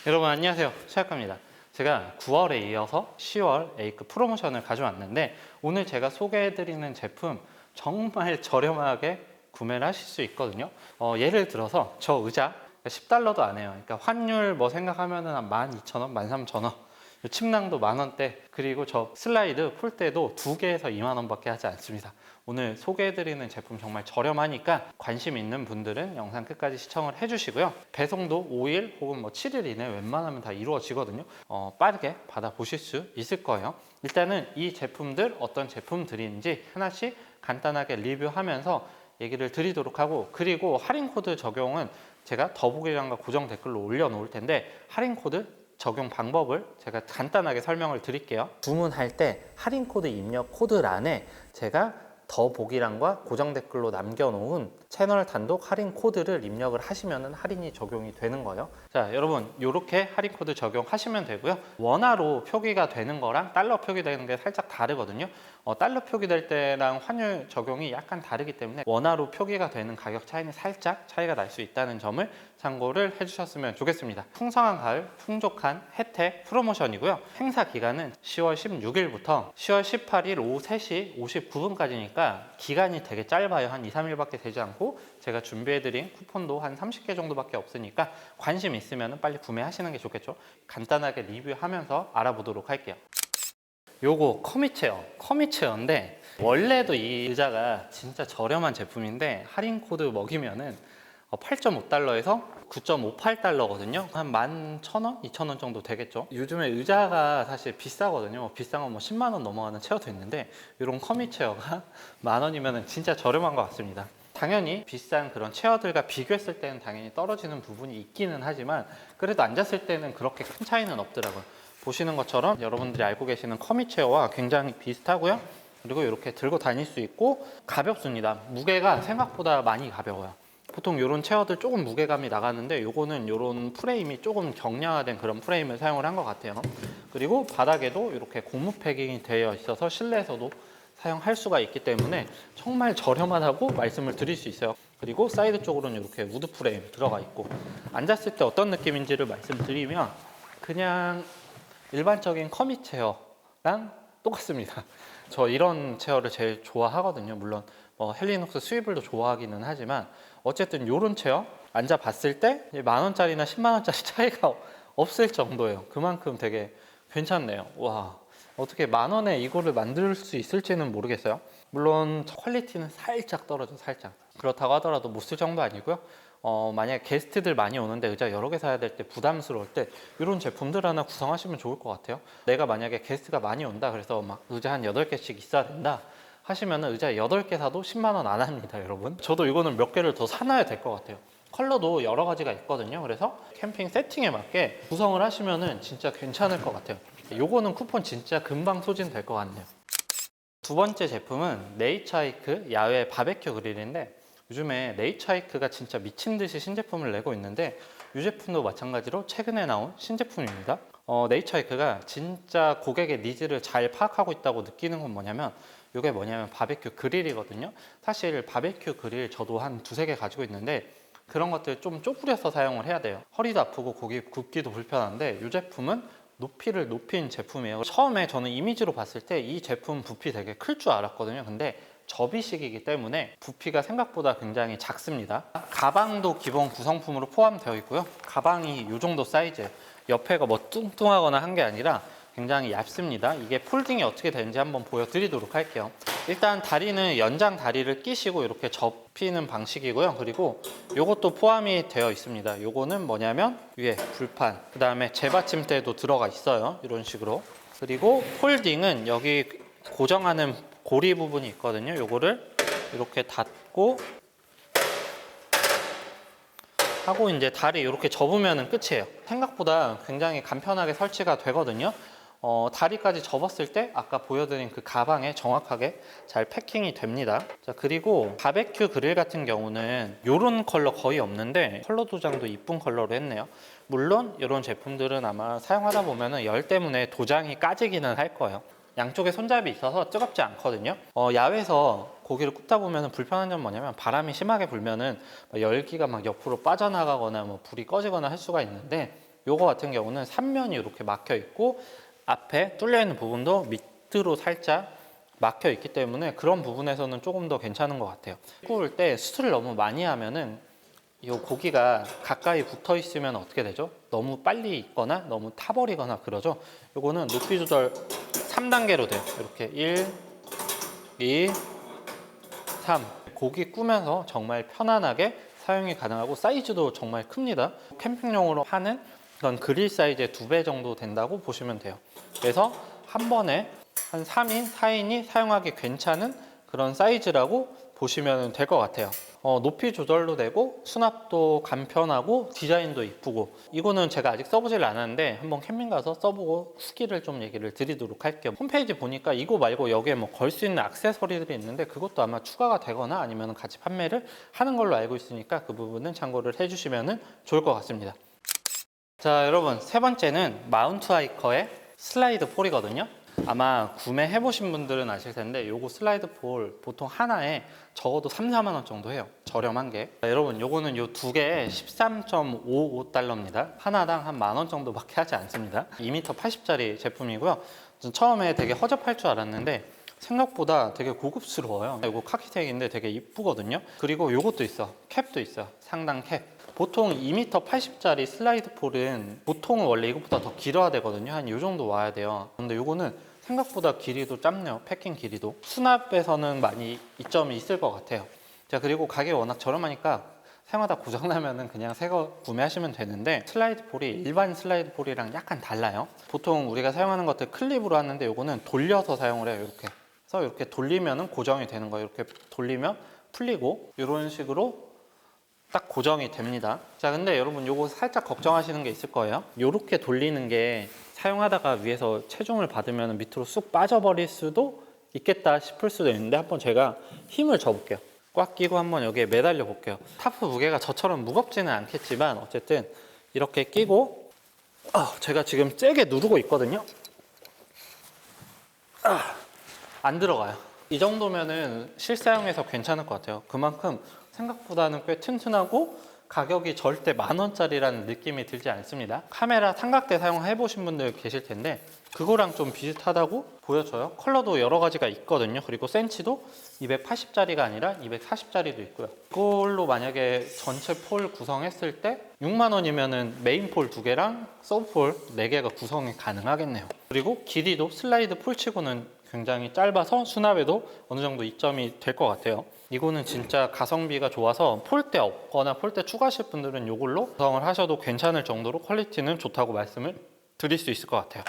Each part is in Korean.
여러분 안녕하세요, 최학과입니다. 제가 9월에 이어서 10월 A급 프로모션을 가져왔는데 오늘 제가 소개해드리는 제품 정말 저렴하게 구매를 하실 수 있거든요. 예를 들어서 저 의자 $10도 안 해요. 그러니까 환율 뭐 생각하면은 한 12,000원, 13,000원. 침낭도 만원대, 그리고 저 슬라이드 폴대도 2개에서 2만 원밖에 하지 않습니다. 오늘 소개해드리는 제품 정말 저렴하니까 관심 있는 분들은 영상 끝까지 시청을 해주시고요. 배송도 5일 혹은 뭐 7일 이내 웬만하면 다 이루어지거든요. 빠르게 받아보실 수 있을 거예요. 일단은 이 제품들 어떤 제품들인지 하나씩 간단하게 리뷰하면서 얘기를 드리도록 하고, 그리고 할인 코드 적용은 제가 더보기란과 고정 댓글로 올려놓을 텐데 할인 코드 적용 방법을 제가 간단하게 설명을 드릴게요. 주문할 때 할인 코드 입력 코드란에 제가 더보기란과 고정 댓글로 남겨놓은 채널 단독 할인 코드를 입력을 하시면 할인이 적용이 되는 거예요. 자, 여러분 이렇게 할인 코드 적용하시면 되고요. 원화로 표기가 되는 거랑 달러 표기되는 게 살짝 다르거든요. 달러 표기될 때랑 환율 적용이 약간 다르기 때문에 원화로 표기가 되는 가격 차이는 살짝 차이가 날 수 있다는 점을 참고를 해주셨으면 좋겠습니다. 풍성한 가을, 풍족한 혜택 프로모션이고요. 행사 기간은 10월 16일부터 10월 18일 오후 3시 59분까지니까 기간이 되게 짧아요. 한 2, 3일밖에 되지 않고 제가 준비해드린 쿠폰도 한 30개 정도밖에 없으니까 관심 있으면 빨리 구매하시는 게 좋겠죠. 간단하게 리뷰하면서 알아보도록 할게요. 요거 커미체어인데 원래도 이 의자가 진짜 저렴한 제품인데 할인 코드 먹이면은 8.5달러에서 9.58달러거든요. 한 11,000원? 2,000원 정도 되겠죠. 요즘에 의자가 사실 비싸거든요. 비싼 건 뭐 10만 원 넘어가는 체어도 있는데 이런 커미체어가 10,000원이면 진짜 저렴한 것 같습니다. 당연히 비싼 그런 체어들과 비교했을 때는 당연히 떨어지는 부분이 있기는 하지만 그래도 앉았을 때는 그렇게 큰 차이는 없더라고요. 보시는 것처럼 여러분들이 알고 계시는 커미체어와 굉장히 비슷하고요. 그리고 이렇게 들고 다닐 수 있고 가볍습니다. 무게가 생각보다 많이 가벼워요. 보통 이런 체어들 조금 무게감이 나가는데 요거는 이런 프레임이 조금 경량화된 그런 프레임을 사용을 한 것 같아요. 그리고 바닥에도 이렇게 고무 패킹이 되어 있어서 실내에서도 사용할 수가 있기 때문에 정말 저렴하다고 말씀을 드릴 수 있어요. 그리고 사이드 쪽으로는 이렇게 우드 프레임 들어가 있고 앉았을 때 어떤 느낌인지를 말씀드리면 그냥 일반적인 커미 체어랑 똑같습니다. 저 이런 체어를 제일 좋아하거든요. 물론 헬리녹스 스위블도 좋아하기는 하지만 어쨌든 이런 체어 앉아봤을 때 10,000원짜리나 10만원짜리 차이가 없을 정도예요. 그만큼 되게 괜찮네요. 와, 어떻게 10,000원에 이거를 만들 수 있을지는 모르겠어요. 물론 퀄리티는 살짝 떨어져, 살짝. 그렇다고 하더라도 못 쓸 정도 아니고요. 만약에 게스트들 많이 오는데 의자 여러 개 사야 될 때 부담스러울 때 이런 제품들 하나 구성하시면 좋을 것 같아요. 내가 만약에 게스트가 많이 온다 그래서 막 의자 한 8개씩 있어야 된다 하시면 의자 8개 사도 10만 원 안 합니다, 여러분. 저도 이거는 몇 개를 더 사놔야 될 것 같아요. 컬러도 여러 가지가 있거든요. 그래서 캠핑 세팅에 맞게 구성을 하시면 진짜 괜찮을 것 같아요. 요거는 쿠폰 진짜 금방 소진될 것 같네요. 두 번째 제품은 네이처하이크 야외 바베큐 그릴인데 요즘에 네이처하이크가 진짜 미친 듯이 신제품을 내고 있는데 이 제품도 마찬가지로 최근에 나온 신제품입니다. 네이처하이크가 진짜 고객의 니즈를 잘 파악하고 있다고 느끼는 건 뭐냐면 이게 뭐냐면 바베큐 그릴이거든요. 사실 바베큐 그릴 저도 한 2-3개 가지고 있는데 그런 것들 좀 쪼그려서 사용을 해야 돼요. 허리도 아프고 고기 굽기도 불편한데 이 제품은 높이를 높인 제품이에요. 처음에 저는 이미지로 봤을 때 이 제품 부피 되게 클 줄 알았거든요. 근데 접이식이기 때문에 부피가 생각보다 굉장히 작습니다. 가방도 기본 구성품으로 포함되어 있고요. 가방이 이 정도 사이즈예요. 옆에가 뭐 뚱뚱하거나 한 게 아니라 굉장히 얇습니다. 이게 폴딩이 어떻게 되는지 한번 보여드리도록 할게요. 일단 다리는 연장 다리를 끼시고 이렇게 접히는 방식이고요. 그리고 이것도 포함이 되어 있습니다. 요거는 뭐냐면 위에 불판, 그 다음에 재받침대도 들어가 있어요. 이런 식으로. 그리고 폴딩은 여기 고정하는 고리 부분이 있거든요. 요거를 이렇게 닫고 하고 이제 다리 이렇게 접으면 끝이에요. 생각보다 굉장히 간편하게 설치가 되거든요. 다리까지 접었을 때 아까 보여드린 그 가방에 정확하게 잘 패킹이 됩니다. 자, 그리고 바베큐 그릴 같은 경우는 이런 컬러 거의 없는데 컬러 도장도 이쁜 컬러로 했네요. 물론 이런 제품들은 아마 사용하다 보면 열 때문에 도장이 까지기는 할 거예요. 양쪽에 손잡이 있어서 뜨겁지 않거든요. 야외에서 고기를 굽다 보면 불편한 점 뭐냐면 바람이 심하게 불면은 열기가 막 옆으로 빠져나가거나 뭐 불이 꺼지거나 할 수가 있는데 요거 같은 경우는 3면이 이렇게 막혀 있고 앞에 뚫려 있는 부분도 밑으로 살짝 막혀 있기 때문에 그런 부분에서는 조금 더 괜찮은 것 같아요. 구울 때 수트를 너무 많이 하면은 이 고기가 가까이 붙어 있으면 어떻게 되죠? 너무 빨리 익거나 너무 타버리거나 그러죠. 요거는 높이 조절 3단계로 돼요. 이렇게 1, 2, 3. 고기 구면서 정말 편안하게 사용이 가능하고 사이즈도 정말 큽니다. 캠핑용으로 하는 그런 그릴 사이즈의 2배 정도 된다고 보시면 돼요. 그래서 한 번에 한 3인, 4인이 사용하기 괜찮은 그런 사이즈라고 보시면 될 것 같아요. 높이 조절도 되고 수납도 간편하고 디자인도 이쁘고, 이거는 제가 아직 써보질 않았는데 한번 캠핑 가서 써보고 후기를 좀 얘기를 드리도록 할게요. 홈페이지 보니까 이거 말고 여기에 뭐 걸 수 있는 액세서리들이 있는데 그것도 아마 추가가 되거나 아니면 같이 판매를 하는 걸로 알고 있으니까 그 부분은 참고를 해주시면 좋을 것 같습니다. 자, 여러분, 세 번째는 마운트 하이커의 슬라이드 폴이거든요. 아마 구매해 보신 분들은 아실 텐데 요거 슬라이드 폴 보통 하나에 적어도 3, 4만 원 정도 해요. 저렴한 게. 자, 여러분, 요거는 요 두 개에 13.55달러입니다. 하나당 한 만 원 정도밖에 하지 않습니다. 2m 80짜리 제품이고요. 처음에 되게 허접할 줄 알았는데 생각보다 되게 고급스러워요. 이거 카키색인데 되게 이쁘거든요. 그리고 요것도 있어. 캡도 있어. 상단 캡. 보통 2m 80짜리 슬라이드 폴은 보통은 원래 이것보다 더 길어야 되거든요. 한 이 정도 와야 돼요. 근데 요거는 생각보다 길이도 짧네요. 패킹 길이도. 수납에서는 많이 이점이 있을 것 같아요. 자, 그리고 가격이 워낙 저렴하니까 사용하다 고장나면은 그냥 새 거 구매하시면 되는데, 슬라이드 폴이 일반 슬라이드 폴이랑 약간 달라요. 보통 우리가 사용하는 것들 클립으로 하는데 요거는 돌려서 사용을 해요. 이렇게. 그래서 이렇게 돌리면은 고정이 되는 거예요. 이렇게 돌리면 풀리고 이런 식으로 딱 고정이 됩니다. 자, 근데 여러분 요거 살짝 걱정하시는 게 있을 거예요. 요렇게 돌리는 게 사용하다가 위에서 체중을 받으면 밑으로 쑥 빠져버릴 수도 있겠다 싶을 수도 있는데, 한번 제가 힘을 줘볼게요. 꽉 끼고 한번 여기에 매달려 볼게요. 타프 무게가 저처럼 무겁지는 않겠지만 어쨌든 이렇게 끼고 제가 지금 세게 누르고 있거든요. 안 들어가요. 이 정도면은 실사용에서 괜찮을 것 같아요. 그만큼 생각보다는 꽤 튼튼하고 가격이 절대 만 원짜리라는 느낌이 들지 않습니다. 카메라 삼각대 사용해 보신 분들 계실 텐데 그거랑 좀 비슷하다고 보여져요. 컬러도 여러 가지가 있거든요. 그리고 센치도 280짜리가 아니라 240짜리도 있고요. 그걸로 만약에 전체 폴 구성했을 때 6만 원이면은 메인 폴 2개랑 서브 폴 4개가 구성이 가능하겠네요. 그리고 길이도 슬라이드 폴치고는 굉장히 짧아서 수납에도 어느 정도 이점이 될 것 같아요. 이거는 진짜 가성비가 좋아서 폴대 없거나 폴대 추가하실 분들은 이걸로 구성을 하셔도 괜찮을 정도로 퀄리티는 좋다고 말씀을 드릴 수 있을 것 같아요.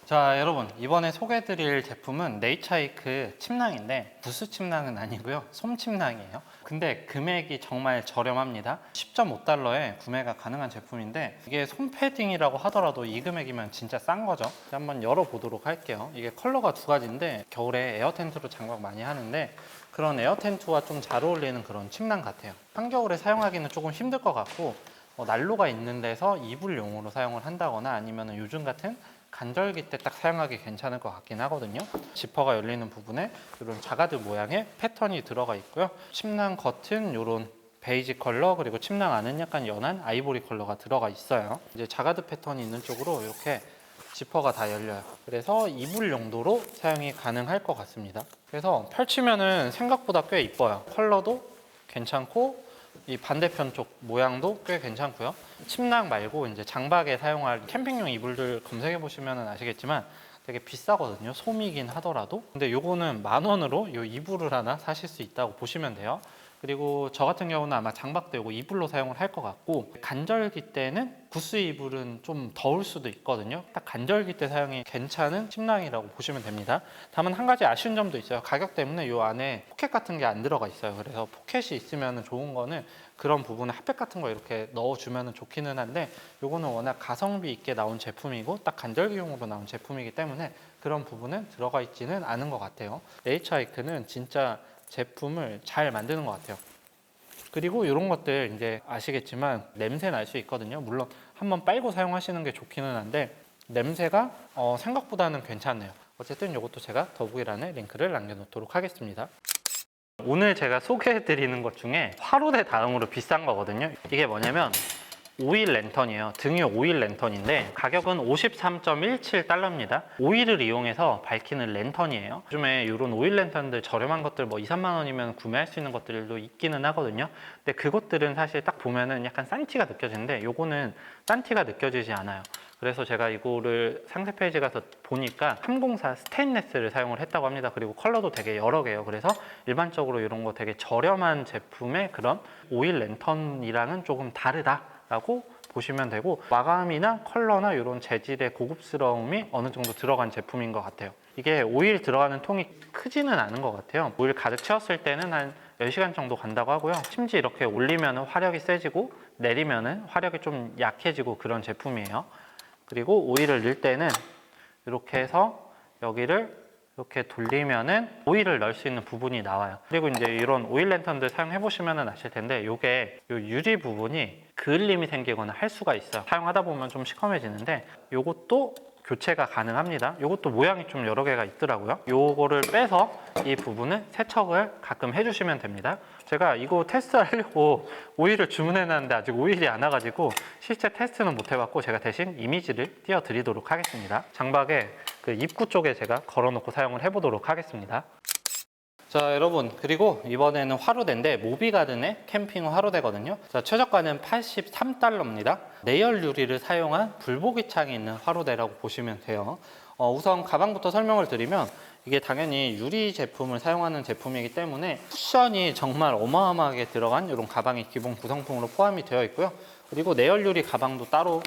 자, 여러분, 이번에 소개해드릴 제품은 네이처하이크 침낭인데 부스 침낭은 아니고요, 솜 침낭이에요. 근데 금액이 정말 저렴합니다. 10.5달러에 구매가 가능한 제품인데 이게 솜 패딩이라고 하더라도 이 금액이면 진짜 싼 거죠. 한번 열어보도록 할게요. 이게 컬러가 2가지인데 겨울에 에어 텐트로 장박 많이 하는데 그런 에어 텐트와 좀 잘 어울리는 그런 침낭 같아요. 한겨울에 사용하기는 조금 힘들 것 같고 난로가 있는 데서 이불용으로 사용을 한다거나 아니면 요즘 같은 간절기 때 딱 사용하기 괜찮을 것 같긴 하거든요. 지퍼가 열리는 부분에 이런 자가드 모양의 패턴이 들어가 있고요. 침낭 겉은 이런 베이지 컬러, 그리고 침낭 안은 약간 연한 아이보리 컬러가 들어가 있어요. 이제 자가드 패턴이 있는 쪽으로 이렇게 지퍼가 다 열려요. 그래서 이불 용도로 사용이 가능할 것 같습니다. 그래서 펼치면은 생각보다 꽤 이뻐요. 컬러도 괜찮고 이 반대편 쪽 모양도 꽤 괜찮고요. 침낭 말고 이제 장박에 사용할 캠핑용 이불들 검색해 보시면 아시겠지만 되게 비싸거든요. 솜이긴 하더라도. 근데 요거는 만 원으로 요 이불을 하나 사실 수 있다고 보시면 돼요. 그리고 저 같은 경우는 아마 장박되고 이불로 사용을 할 것 같고, 간절기 때는 구스 이불은 좀 더울 수도 있거든요. 딱 간절기 때 사용이 괜찮은 침낭이라고 보시면 됩니다. 다만 한 가지 아쉬운 점도 있어요. 가격 때문에 이 안에 포켓 같은 게 안 들어가 있어요. 그래서 포켓이 있으면 좋은 거는 그런 부분에 핫팩 같은 거 이렇게 넣어주면 좋기는 한데, 요거는 워낙 가성비 있게 나온 제품이고 딱 간절기용으로 나온 제품이기 때문에 그런 부분은 들어가 있지는 않은 것 같아요. 네이처하이크는 진짜 제품을 잘 만드는 것 같아요. 그리고 이런 것들 이제 아시겠지만 냄새 날 수 있거든요. 물론 한번 빨고 사용하시는 게 좋기는 한데 냄새가 생각보다는 괜찮네요. 어쨌든 이것도 제가 더보기란에 링크를 남겨놓도록 하겠습니다. 오늘 제가 소개해드리는 것 중에 화로대 다음으로 비싼 거거든요. 이게 뭐냐면 오일 랜턴이에요. 등유 오일 랜턴인데 가격은 53.17달러입니다. 오일을 이용해서 밝히는 랜턴이에요. 요즘에 이런 오일 랜턴들 저렴한 것들 뭐 2, 3만 원이면 구매할 수 있는 것들도 있기는 하거든요. 근데 그것들은 사실 딱 보면은 약간 싼티가 느껴지는데 요거는 싼티가 느껴지지 않아요. 그래서 제가 이거를 상세 페이지 가서 보니까 304 스테인레스를 사용을 했다고 합니다. 그리고 컬러도 되게 여러 개예요. 그래서 일반적으로 이런 거 되게 저렴한 제품의 그런 오일 랜턴이랑은 조금 다르다라고 보시면 되고, 마감이나 컬러나 이런 재질의 고급스러움이 어느 정도 들어간 제품인 것 같아요. 이게 오일 들어가는 통이 크지는 않은 것 같아요. 오일 가득 채웠을 때는 한 10시간 정도 간다고 하고요. 심지 이렇게 올리면 화력이 세지고 내리면 화력이 좀 약해지고 그런 제품이에요. 그리고 오일을 넣을 때는 이렇게 해서 여기를 이렇게 돌리면은 오일을 넣을 수 있는 부분이 나와요. 그리고 이제 이런 오일 랜턴들 사용해 보시면 아실 텐데 요게 요 유리 부분이 그을림이 생기거나 할 수가 있어요. 사용하다 보면 좀 시커매지는데 요것도 교체가 가능합니다. 요것도 모양이 좀 여러 개가 있더라고요. 요거를 빼서 이 부분은 세척을 가끔 해주시면 됩니다. 제가 이거 테스트 하려고 오일을 주문해 놨는데 아직 오일이 안 와가지고 실제 테스트는 못 해봤고, 제가 대신 이미지를 띄워 드리도록 하겠습니다. 장박에 그 입구 쪽에 제가 걸어놓고 사용을 해보도록 하겠습니다. 자, 여러분, 그리고 이번에는 화로대인데 모비가든의 캠핑 화로대거든요. 자, 최저가는 83달러입니다. 내열 유리를 사용한 불보기 창이 있는 화로대라고 보시면 돼요. 우선 가방부터 설명을 드리면, 이게 당연히 유리 제품을 사용하는 제품이기 때문에 쿠션이 정말 어마어마하게 들어간 이런 가방이 기본 구성품으로 포함이 되어 있고요. 그리고 내열 유리 가방도 따로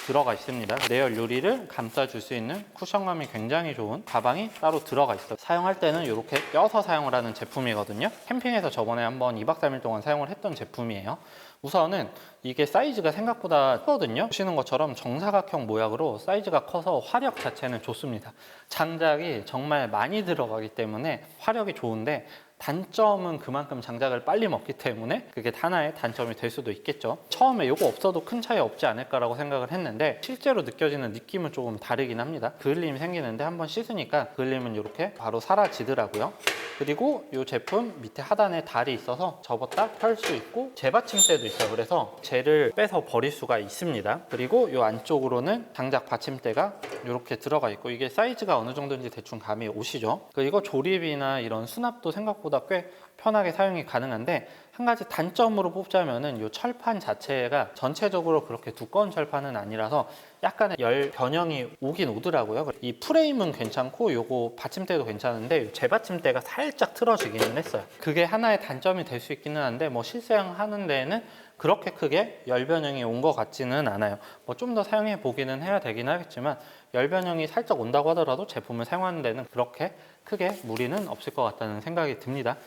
들어가 있습니다. 내열 유리를 감싸줄 수 있는 쿠션감이 굉장히 좋은 가방이 따로 들어가 있어요. 사용할 때는 이렇게 껴서 사용을 하는 제품이거든요. 캠핑에서 저번에 한번 2박 3일 동안 사용을 했던 제품이에요. 우선은 이게 사이즈가 생각보다 크거든요. 보시는 것처럼 정사각형 모양으로 사이즈가 커서 화력 자체는 좋습니다. 장작이 정말 많이 들어가기 때문에 화력이 좋은데, 단점은 그만큼 장작을 빨리 먹기 때문에 그게 하나의 단점이 될 수도 있겠죠. 처음에 이거 없어도 큰 차이 없지 않을까라고 생각을 했는데 실제로 느껴지는 느낌은 조금 다르긴 합니다. 그을림이 생기는데 한번 씻으니까 그을림은 이렇게 바로 사라지더라고요. 그리고 이 제품 밑에 하단에 달이 있어서 접었다 펼 수 있고 재받침대도 있어요. 그래서 젤을 빼서 버릴 수가 있습니다. 그리고 이 안쪽으로는 장작 받침대가 이렇게 들어가 있고, 이게 사이즈가 어느 정도인지 대충 감이 오시죠. 그리고 조립이나 이런 수납도 생각보다 꽤 편하게 사용이 가능한데, 한 가지 단점으로 뽑자면은 이 철판 자체가 전체적으로 그렇게 두꺼운 철판은 아니라서 약간의 열 변형이 오긴 오더라고요. 이 프레임은 괜찮고 요거 받침대도 괜찮은데 재받침대가 살짝 틀어지기는 했어요. 그게 하나의 단점이 될 수 있기는 한데, 뭐 실사용하는 데에는 그렇게 크게 열 변형이 온 것 같지는 않아요. 뭐 좀 더 사용해 보기는 해야 되긴 하겠지만, 열 변형이 살짝 온다고 하더라도 제품을 사용하는 데는 그렇게 크게 무리는 없을 것 같다는 생각이 듭니다.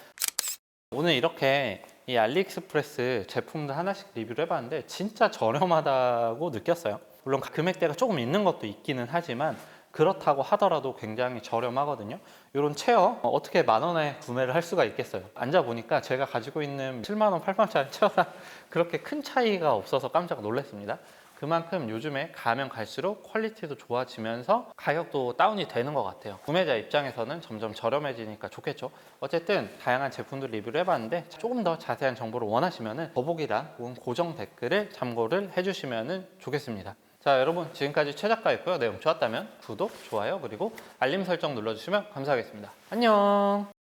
오늘 이렇게 이 알리익스프레스 제품들 하나씩 리뷰를 해봤는데 진짜 저렴하다고 느꼈어요. 물론 금액대가 조금 있는 것도 있기는 하지만 그렇다고 하더라도 굉장히 저렴하거든요. 이런 체어 어떻게 10,000원에 구매를 할 수가 있겠어요. 앉아보니까 제가 가지고 있는 70,000원, 80,000원짜리 체어랑 그렇게 큰 차이가 없어서 깜짝 놀랐습니다. 그만큼 요즘에 가면 갈수록 퀄리티도 좋아지면서 가격도 다운이 되는 것 같아요. 구매자 입장에서는 점점 저렴해지니까 좋겠죠. 어쨌든 다양한 제품들 리뷰를 해봤는데, 조금 더 자세한 정보를 원하시면 더보기란 혹은 고정 댓글을 참고를 해주시면 좋겠습니다. 자, 여러분, 지금까지 최작가였고요. 내용 좋았다면 구독, 좋아요, 그리고 알림 설정 눌러주시면 감사하겠습니다. 안녕.